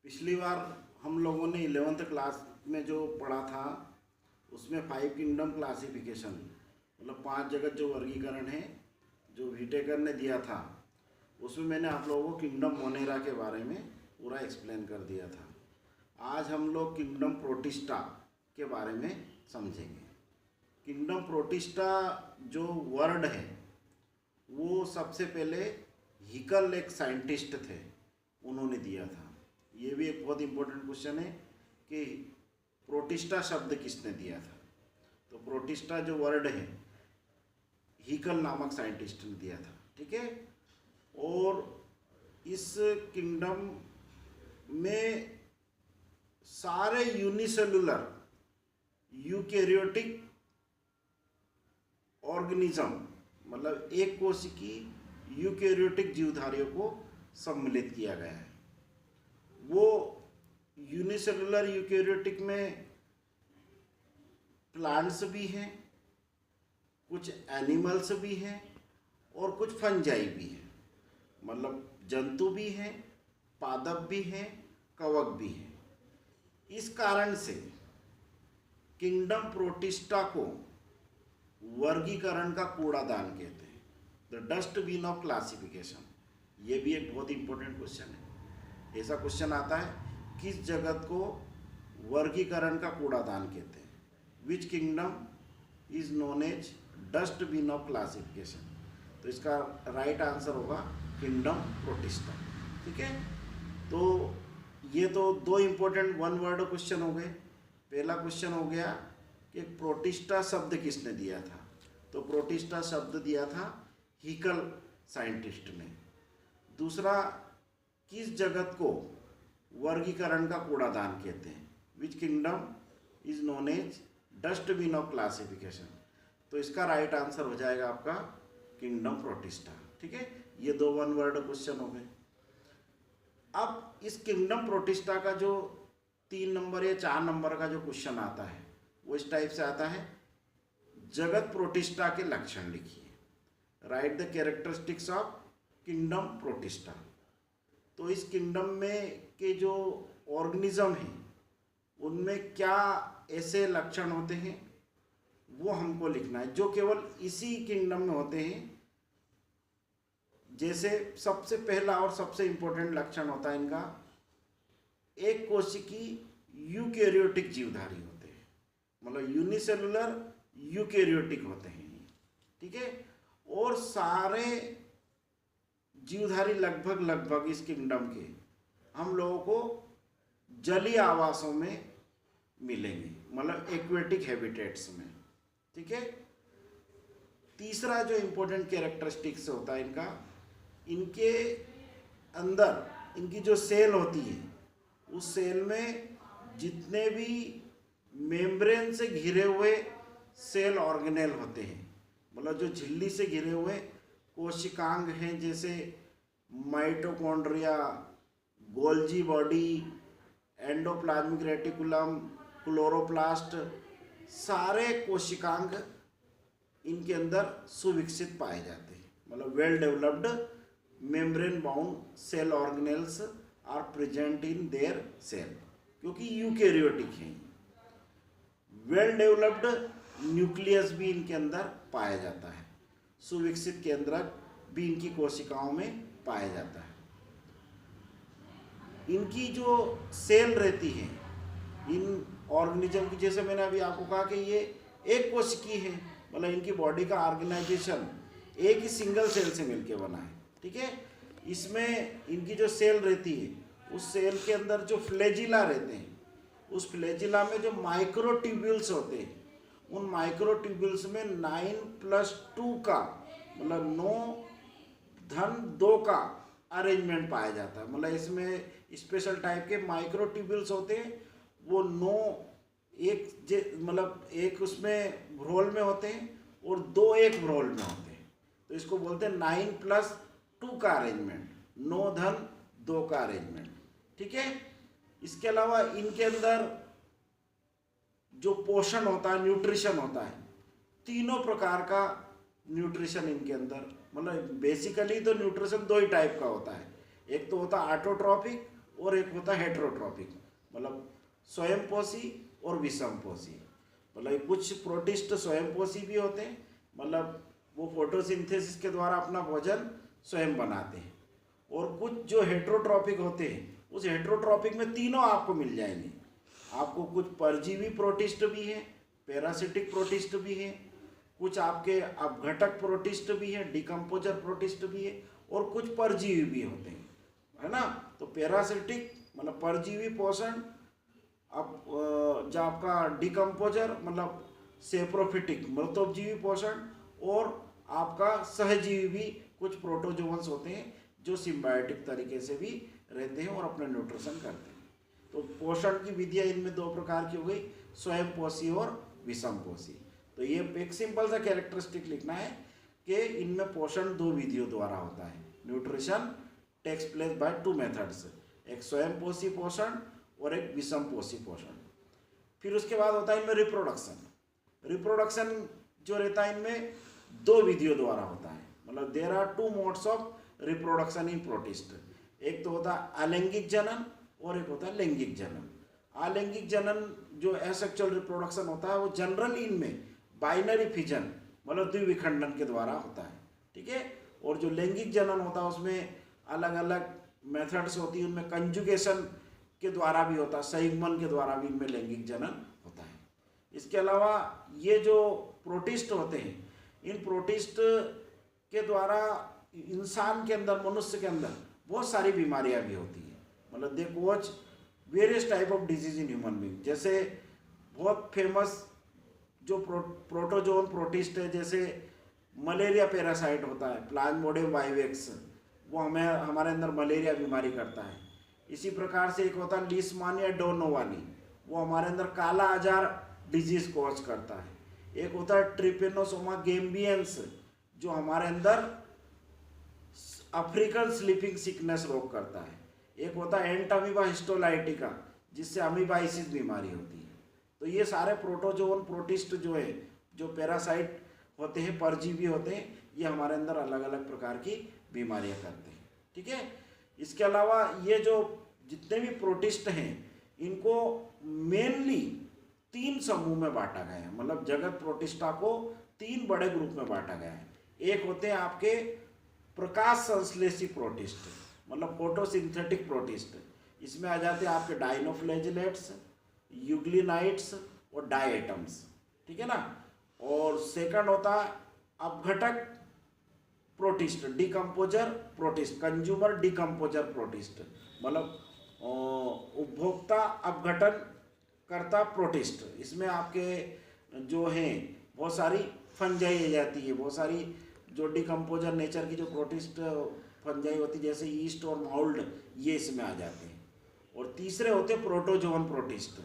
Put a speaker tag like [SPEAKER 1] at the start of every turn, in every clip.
[SPEAKER 1] पिछली बार हम लोगों ने 11th क्लास में जो पढ़ा था उसमें 5 किंगडम क्लासिफिकेशन मतलब 5 जगत जो वर्गीकरण है जो व्हिटेकर ने दिया था, उसमें मैंने आप लोगों को किंगडम मोनेरा के बारे में पूरा एक्सप्लेन कर दिया था। आज हम लोग किंगडम प्रोटिस्टा के बारे में समझेंगे। किंगडम प्रोटिस्टा जो वर्ड है वो सबसे पहले हिकल एक साइंटिस्ट थे, उन्होंने दिया था। ये भी एक बहुत इम्पोर्टेंट क्वेश्चन है कि प्रोटिस्टा शब्द किसने दिया था। तो प्रोटिस्टा जो वर्ड है हिकल नामक साइंटिस्ट ने दिया था, ठीक है। और इस किंगडम में सारे यूनिसेलुलर यूकैरियोटिक ऑर्गेनिज्म मतलब एक कोशिकी यूकैरियोटिक जीवधारियों को सम्मिलित किया गया है। वो यूनिसेलुलर यूकैरियोटिक में प्लांट्स भी हैं, कुछ एनिमल्स भी हैं और कुछ फंजाई भी हैं, मतलब जंतु भी हैं, पादप भी हैं, कवक भी हैं। इस कारण से किंगडम प्रोटिस्टा को वर्गीकरण का कूड़ादान कहते हैं, द डस्टबिन ऑफ क्लासिफिकेशन। ये भी एक बहुत इंपॉर्टेंट क्वेश्चन है। ऐसा क्वेश्चन आता है, किस जगत को वर्गीकरण का कूड़ादान कहते हैं? Which kingdom is known as dustbin of classification? तो इसका राइट आंसर होगा किंगडम प्रोटिस्टा, ठीक है। तो ये तो दो इंपॉर्टेंट वन वर्ड क्वेश्चन हो गए। पहला क्वेश्चन हो गया कि प्रोटिस्टा शब्द किसने दिया था। तो प्रोटिस्टा शब्द दिया था हिकल साइंटिस्ट ने। दूसरा, किस जगत को वर्गीकरण का कूड़ादान कहते हैं? Which kingdom is known as dustbin of classification? तो इसका राइट आंसर हो जाएगा आपका किंगडम प्रोटिस्टा, ठीक है। ये दो वन वर्ड क्वेश्चन हो गए। अब इस किंगडम प्रोटिस्टा का जो 3 नंबर या 4 नंबर का जो क्वेश्चन आता है वो इस टाइप से आता है, जगत प्रोटिस्टा के लक्षण लिखिए। Right the characteristics of kingdom protista. तो इस किंगडम में के जो ऑर्गेनिज्म हैं उनमें क्या ऐसे लक्षण होते हैं वो हमको लिखना है जो केवल इसी किंगडम में होते हैं। जैसे सबसे पहला और सबसे इम्पोर्टेंट लक्षण होता है इनका, एक कोशिकी यूकैरियोटिक जीवधारी होते हैं, मतलब यूनिसेलुलर यूकैरियोटिक होते हैं, ठीक है। और सारे जीवधारी लगभग इस किंगडम के हम लोगों को जलीय आवासों में मिलेंगे, मतलब एक्वेटिक हैबिटेट्स में, ठीक है। तीसरा जो इम्पोर्टेंट कैरेक्टरिस्टिक्स होता है इनका, इनके अंदर इनकी जो सेल होती है उस सेल में जितने भी मेम्ब्रेन से घिरे हुए सेल ऑर्गेनेल होते हैं, मतलब जो झिल्ली से घिरे हुए कोशिकांग हैं, जैसे mitochondria, Golgi body, endoplasmic reticulum, chloroplast, सारे कोशिकांग इनके अंदर सुविकसित पाए जाते हैं, मतलब well developed membrane bound cell organelles are present in their cell, क्योंकि यूकैरियोटिक हैं। वेल डेवलप्ड न्यूक्लियस भी इनके अंदर पाया जाता है, सुविकसित केंद्रक भी इनकी कोशिकाओं में पाया जाता है। इनकी जो सेल रहती है इन ऑर्गेनिज्म की, जैसे मैंने अभी आपको कहा कि ये एक कोशिकी है, मतलब इनकी बॉडी का ऑर्गेनाइजेशन एक ही सिंगल सेल से मिलके बना है, ठीक है। इसमें इनकी जो सेल रहती है उस सेल के अंदर जो फ्लैजिला रहते हैं, उस फ्लैजिला में जो माइक्रोट्यूब्यूल्स होते हैं, उन माइक्रोट्यूब्यूल्स में 9+2 का मतलब 9-2 का अरेंजमेंट पाया जाता है। मतलब इसमें स्पेशल टाइप के माइक्रोट्यूब्यूल्स होते हैं, वो 9 मतलब एक उसमें भ्रोल में होते हैं और 2 एक भ्रोल में होते हैं। तो इसको बोलते हैं 9+2 का अरेंजमेंट, 9-2 का अरेंजमेंट, ठीक है। इसके अलावा इनके अंदर जो पोषण होता है, न्यूट्रिशन होता है, तीनों प्रकार का न्यूट्रिशन इनके अंदर, मतलब बेसिकली तो न्यूट्रिशन 2 ही टाइप का होता है। एक तो होता है ऑटोट्रॉपिक और एक होता है हेटेरोट्रॉपिक, मतलब स्वयंपोषी और विषमपोषी। मतलब कुछ प्रोटिस्ट स्वयंपोषी भी होते हैं, मतलब वो फोटोसिंथेसिस के द्वारा अपना भोजन स्वयं बनाते हैं, और कुछ जो हेटेरोट्रॉपिक होते हैं उस हेटेरोट्रॉपिक में तीनों आपको मिल जाएंगे। आपको कुछ परजीवी प्रोटिस्ट भी हैं, पैरासिटिक प्रोटिस्ट भी हैं, कुछ आपके अपघटक प्रोटिस्ट भी हैं, डिकम्पोजर प्रोटिस्ट भी है, और कुछ परजीवी भी होते हैं, है ना। तो पैरासिटिक मतलब परजीवी पोषण, अब जो आपका डिकम्पोजर मतलब सेप्रोफिटिक मृतोपजीवी पोषण, और आपका सहजीवी भी कुछ प्रोटोजोअन्स होते हैं जो सिम्बायोटिक तरीके से भी रहते हैं और अपना न्यूट्रिशन करते हैं। तो पोषण की विधियाँ इनमें दो प्रकार की हो गई, स्वयंपोषी और विषमपोषी। तो ये एक सिंपल सा कैरेक्टरिस्टिक लिखना है कि इनमें पोषण दो विधियों द्वारा होता है। Nutrition takes place by two methods, एक स्वयंपोषी पोषण और एक विषमपोषी पोषण। फिर उसके बाद होता है इनमें रिप्रोडक्शन। रिप्रोडक्शन जो रहता है इनमें दो विधियों द्वारा होता है, मतलब there are two modes of reproduction in protist. एक तो होता है अलैंगिक जनन और एक होता है लैंगिक जनन। अलैंगिक जनन जो एसेक्सुअल रिप्रोडक्शन होता है वो जनरली इनमें बाइनरी फिजन मतलब द्विविखंडन के द्वारा होता है, ठीक है। और जो लैंगिक जनन होता है उसमें अलग अलग मेथड्स होती है, उनमें कंजुगेशन के द्वारा भी होता है, संयुग्मन के द्वारा भी इनमें लैंगिक जनन होता है। इसके अलावा ये जो प्रोटिस्ट होते हैं, इन प्रोटिस्ट के द्वारा इंसान के अंदर, मनुष्य के अंदर बहुत सारी बीमारियां भी होती हैं, मतलब they cause various type of disease in human being. जैसे बहुत फेमस जो प्रोटोजोन प्रोटिस्ट है, जैसे मलेरिया पैरासाइट होता है प्लाज्मोडियम वाइवेक्स, वो हमारे अंदर मलेरिया बीमारी करता है। इसी प्रकार से एक होता है लीशमानिया डोनोवाली, वो हमारे अंदर काला आजार डिजीज कॉज करता है। एक होता है ट्रिपेनोसोमा गेम्बियंस जो हमारे अंदर अफ्रीकन स्लीपिंग सिकनेस रोग करता है। एक होता है एंटामीबा हिस्टोलाइटिका जिससे अमीबाइसिस बीमारी होती है। तो ये सारे प्रोटोजोन प्रोटिस्ट जो है, जो पैरासाइट होते हैं, परजीवी होते हैं, ये हमारे अंदर अलग अलग प्रकार की बीमारियां करते हैं, ठीक है। इसके अलावा ये जो जितने भी प्रोटिस्ट हैं इनको मेनली तीन समूह में बांटा गया है, मतलब जगत प्रोटिस्टा को तीन बड़े ग्रुप में बांटा गया है। एक होते हैं आपके प्रकाश संश्लेषी प्रोटिस्ट, मतलब फोटोसिंथेटिक प्रोटिस्ट। इसमें आ जाते हैं आपके डाइनोफ्लैजिलेट्स, यूग्लिनाइट्स और डायटम्स, ठीक है ना। और सेकंड होता है अपघटक protist, decomposer protist, consumer decomposer protist, मतलब उपभोक्ता अपघटन करता प्रोटिस्ट। इसमें आपके जो हैं बहुत सारी फंजाई आ जाती है, बहुत सारी जो डिकम्पोजर नेचर की जो प्रोटिस्ट फंजाई होती है जैसे ईस्ट और माउल्ड, ये इसमें आ जाते हैं। और तीसरे होते हैं प्रोटोजोन प्रोटिस्ट।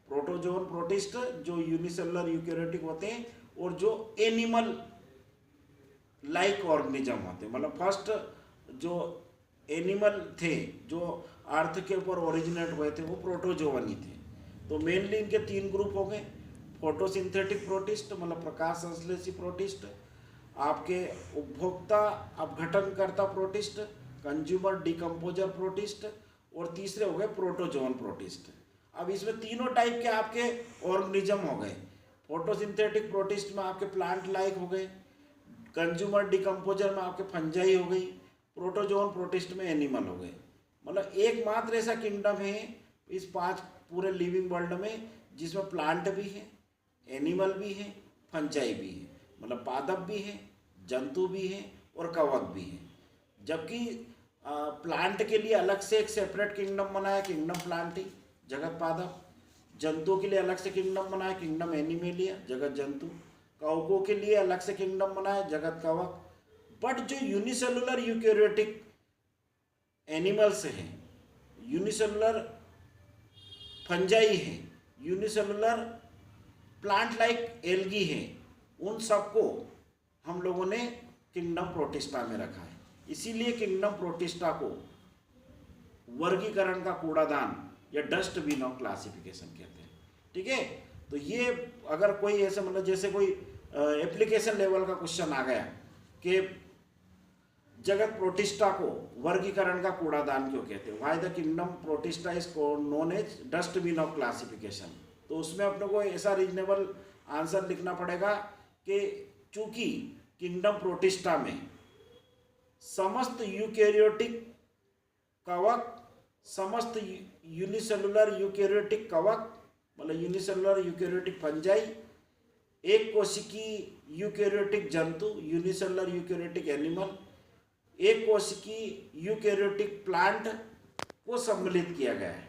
[SPEAKER 1] प्रोटोजोन प्रोटिस्ट जो यूनिसेलुलर यूकैरियोटिक होते हैं और जो एनिमल लाइक ऑर्गेनिज्म होते हैं, मतलब फर्स्ट जो एनिमल थे जो अर्थ के ऊपर ओरिजिनेट हुए थे वो प्रोटोजोवन ही थे। तो मेनली इनके तीन ग्रुप हो गए, फोटोसिंथेटिक प्रोटिस्ट मतलब प्रकाश संश्लेषी प्रोटिस्ट, आपके उपभोक्ता अपघटनकर्ता प्रोटिस्ट, कंज्यूमर डिकम्पोजर प्रोटिस्ट, और तीसरे हो गए प्रोटोजोन प्रोटिस्ट। अब इसमें तीनों टाइप के आपके ऑर्गेनिज्म हो गए। फोटोसिंथेटिक प्रोटिस्ट में आपके प्लांट लाइक हो गए, कंज्यूमर डिकम्पोजर में आपके फंजाई हो गई, प्रोटोजोन प्रोटिस्ट में एनिमल हो गए। मतलब एकमात्र ऐसा किंगडम है इस पांच पूरे लिविंग वर्ल्ड में जिसमें प्लांट भी है, एनिमल भी है, फंजाई भी है, मतलब पादप भी है, जंतु भी है और कवक भी है। जबकि प्लांट के लिए अलग से एक सेपरेट किंगडम बनाया, किंगडम प्लांटी, जगत पादप। जंतुओं के लिए अलग से किंगडम बनाया, किंगडम एनिमेलिया, जगत जंतु। कवकों के लिए अलग से किंगडम बनाया, जगत कवक। बट जो यूनिसेलुलर यूकैरियोटिक एनिमल्स हैं, यूनिसेलुलर फंजाई हैं, यूनिसेलुलर प्लांट लाइक एल्गी हैं, उन सबको हम लोगों ने किंगडम प्रोटिस्टा में रखा है। इसीलिए किंगडम प्रोटिस्टा को वर्गीकरण का कूड़ादान या डस्टबिन ऑफ क्लासिफिकेशन कहते हैं, ठीक है। तो ये अगर कोई ऐसे मतलब जैसे कोई एप्लीकेशन लेवल का क्वेश्चन आ गया कि जगत प्रोटिस्टा को वर्गीकरण का कूड़ादान क्यों कहते हैं? Why the kingdom Protista is known as dustbin of classification. तो उसमें अपने को ऐसा रीजनेबल आंसर लिखना पड़ेगा कि चूंकि किंगडम प्रोटिस्टा में समस्त यूकैरियोटिक कवक, समस्त यूनिसेलुलर यूकैरियोटिक कवक मतलब यूनिसेलुलर यूकैरियोटिक फंजाई, एक कोशिकी यूकैरियोटिक जंतु यूनिसेलुलर यूकैरियोटिक एनिमल, एक कोशिकी यूकैरियोटिक प्लांट को सम्मिलित किया गया है।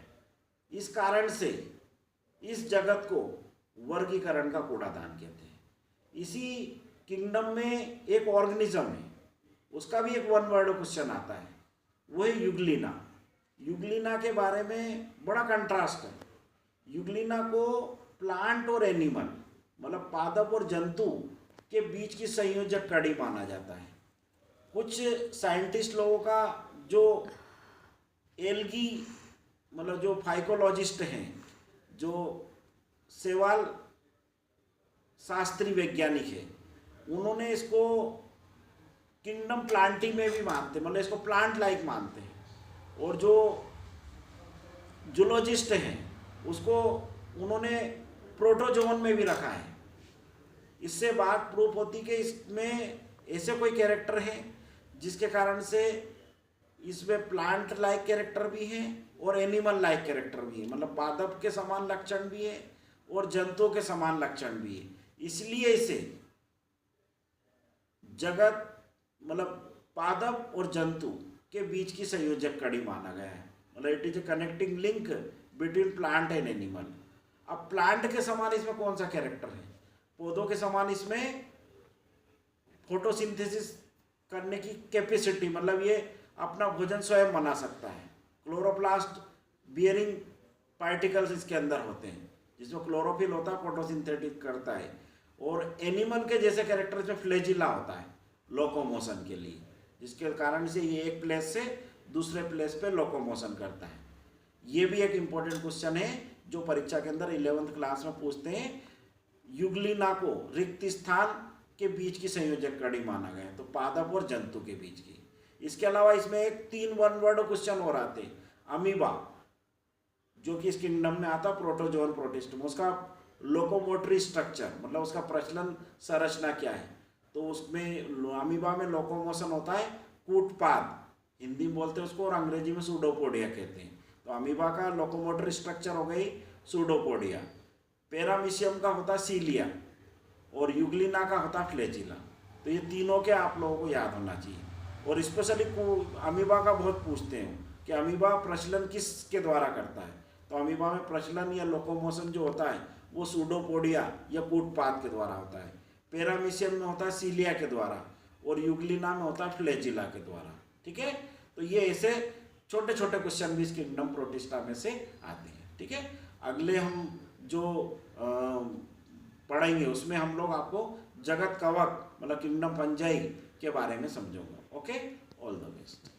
[SPEAKER 1] इस कारण से इस जगत को वर्गीकरण का कूड़ादान कहते हैं। इसी किंगडम में एक ऑर्गेनिज्म है, उसका भी एक वन वर्ड क्वेश्चन आता है, वो है यूग्लिना। यूग्लिना के बारे में बड़ा कंट्रास्ट है। यूग्लिना को प्लांट और एनिमल मतलब पादप और जंतु के बीच की संयोजक कड़ी माना जाता है। कुछ साइंटिस्ट लोगों का जो एल्गी मतलब जो फाइकोलॉजिस्ट हैं, जो शैवाल शास्त्री वैज्ञानिक है, उन्होंने इसको किंगडम प्लांटी में भी मानते, मतलब इसको प्लांट लाइक मानते हैं। और जो जूलॉजिस्ट हैं उसको उन्होंने प्रोटोजोन में भी रखा है। इससे बात प्रूफ होती कि इसमें ऐसे कोई कैरेक्टर हैं जिसके कारण से इसमें प्लांट लाइक कैरेक्टर भी हैं और एनिमल लाइक कैरेक्टर भी है, मतलब पादप के समान लक्षण भी है और जंतुओं के समान लक्षण भी है। इसलिए इसे जगत मतलब पादप और जंतु के बीच की संयोजक कड़ी माना गया है, मतलब it is a connecting link between plant and animal. अब प्लांट के समान इसमें कौन सा कैरेक्टर है? पौधों के समान इसमें फोटोसिंथेसिस करने की कैपेसिटी, मतलब ये अपना भोजन स्वयं बना सकता है। क्लोरोप्लास्ट बियरिंग पार्टिकल्स इसके अंदर होते हैं, जिसमें क्लोरोफिल होता है, फोटोसिंथेटिक करता है। और एनिमल के जैसे कैरेक्टर इसमें फ्लैजिला होता है लोकोमोशन के लिए, जिसके कारण से ये एक प्लेस से दूसरे प्लेस पे लोकोमोशन करता है। ये भी एक इम्पोर्टेंट क्वेश्चन है जो परीक्षा के अंदर 11th क्लास में पूछते हैं। यूग्लिना को रिक्त स्थान के बीच की संयोजक कड़ी माना गया है, तो पादप और जंतु के बीच की। इसके अलावा इसमें एक 3 वन वर्ड क्वेश्चन और आते हैं। अमीबा जो कि इस किंगडम में आता, प्रोटोजोन प्रोटिस्टम, उसका लोकोमोटरी स्ट्रक्चर मतलब उसका प्रचलन संरचना क्या है? तो उसमें अमीबा में लोकोमोशन होता है कूटपाद, हिंदी में बोलते हैं उसको, और अंग्रेजी में सूडोपोडिया कहते हैं। तो अमीबा का लोकोमोटरी स्ट्रक्चर हो गई सूडोपोडिया। पैरामीशियम का होता सीलिया और यूग्लिना का होता फ्लैजिला। तो ये तीनों के आप लोगों को याद होना चाहिए। और स्पेशली अमीबा का बहुत पूछते हैं कि अमीबा प्रचलन किसके द्वारा करता है? तो अमीबा में प्रचलन या लोकोमोशन जो होता है वो सूडोपोडिया या कूटपाद के द्वारा होता है। पैरामीशियम में होता है सीलिया के द्वारा और यूग्लिना में होता है फ्लैजिला के द्वारा। ठीक है, तो ये ऐसे छोटे छोटे क्वेश्चन भी इस किंगडम प्रोटिस्टा में से आते हैं। ठीक है, अगले हम जो पढ़ेंगे उसमें हम लोग आपको जगत कवक मतलब किंगडम फंजाई के बारे में समझूंगा। Okay, all the best.